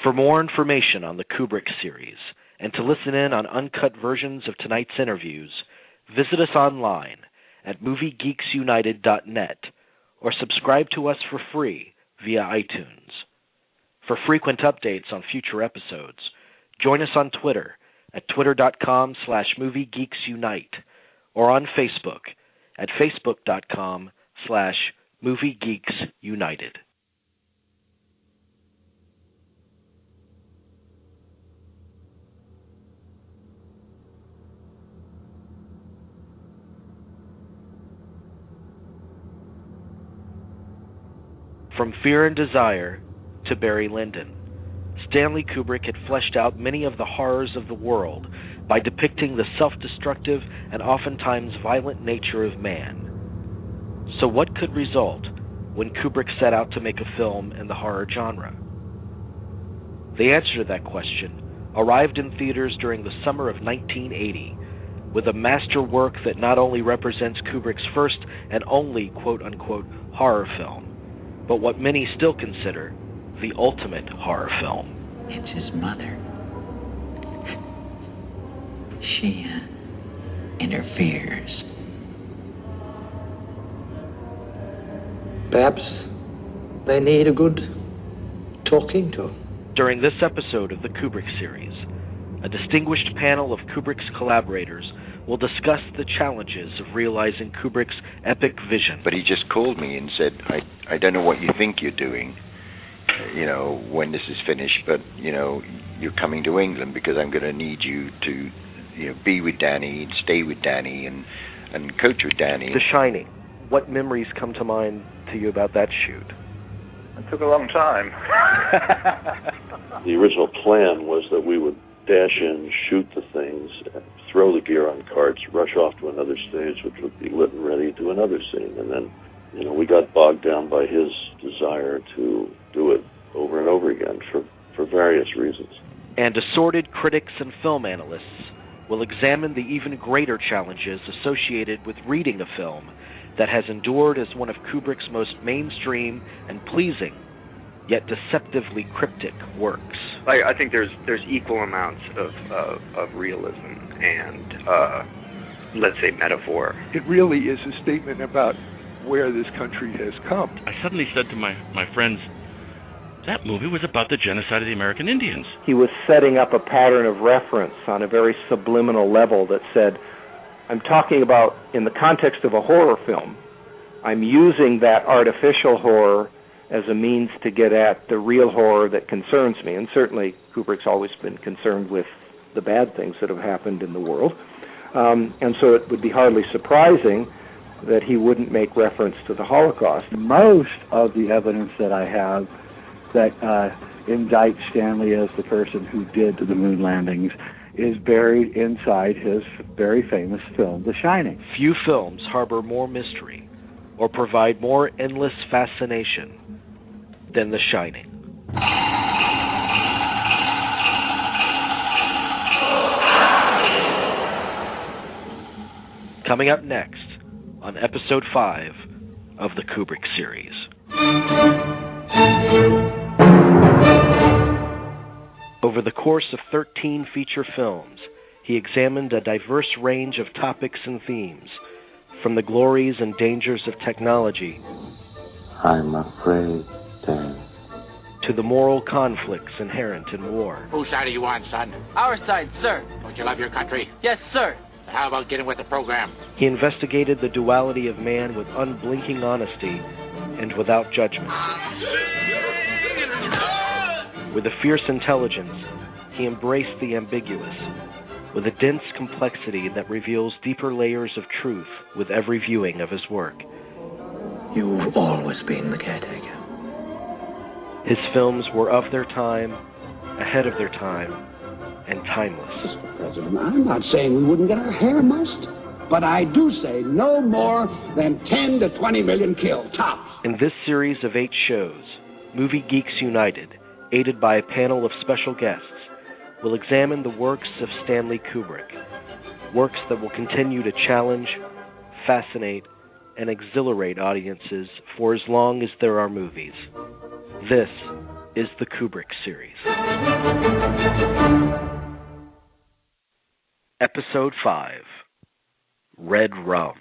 For more information on the Kubrick series and to listen in on uncut versions of tonight's interviews, visit us online at MovieGeeksUnited.net or subscribe to us for free via iTunes. For frequent updates on future episodes, join us on Twitter at twitter.com/MovieGeeksUnite or on Facebook at facebook.com/MovieGeeksUnited. From Fear and Desire to Barry Lyndon, Stanley Kubrick had fleshed out many of the horrors of the world by depicting the self-destructive and oftentimes violent nature of man. So what could result when Kubrick set out to make a film in the horror genre? The answer to that question arrived in theaters during the summer of 1980 with a masterwork that not only represents Kubrick's first and only quote-unquote horror film, but what many still consider the ultimate horror film. It's his mother. She interferes. Perhaps they need a good talking to. During this episode of the Kubrick series, a distinguished panel of Kubrick's collaborators will discuss the challenges of realizing Kubrick's epic vision. But he just called me and said, I don't know what you think you're doing, when this is finished, but, you're coming to England because I'm going to need you to, be with Danny and stay with Danny and coach with Danny. The Shining. What memories come to mind to you about that shoot? It took a long time. The original plan was that we would dash in, shoot the things, throw the gear on carts, rush off to another stage, which would be lit and ready, do another scene. And then, we got bogged down by his desire to do it over and over again for various reasons. And assorted critics and film analysts will examine the even greater challenges associated with reading a film that has endured as one of Kubrick's most mainstream and pleasing, yet deceptively cryptic works. I think there's equal amounts of realism and, let's say, metaphor. It really is a statement about where this country has come. I suddenly said to my friends, that movie was about the genocide of the American Indians. He was setting up a pattern of reference on a very subliminal level that said, I'm talking about, in the context of a horror film, I'm using that artificial horror as a means to get at the real horror that concerns me. And certainly Kubrick's always been concerned with the bad things that have happened in the world. And so it would be hardly surprising that he wouldn't make reference to the Holocaust. Most of the evidence that I have that indicts Stanley as the person who did the moon landings is buried inside his very famous film, The Shining. Few films harbor more mystery or provide more endless fascination than The Shining. Coming up next on Episode 5 of the Kubrick series. Over the course of 13 feature films, he examined a diverse range of topics and themes, from the glories and dangers of technology, I'm afraid, Dan, to the moral conflicts inherent in war. Whose side are you on, son? Our side, sir. Don't you love your country? Yes, sir. How about getting with the program? He investigated the duality of man with unblinking honesty and without judgment. With a fierce intelligence, he embraced the ambiguous, with a dense complexity that reveals deeper layers of truth with every viewing of his work. You've always been the caretaker. His films were of their time, ahead of their time, and timeless. Mr. President, I'm not saying we wouldn't get our hair mussed, but I do say no more than 10 to 20 million killed, tops. In this series of 8 shows, Movie Geeks United, aided by a panel of special guests, will examine the works of Stanley Kubrick, works that will continue to challenge, fascinate, and exhilarate audiences for as long as there are movies. This is the Kubrick Series. Episode 5, Red Rum.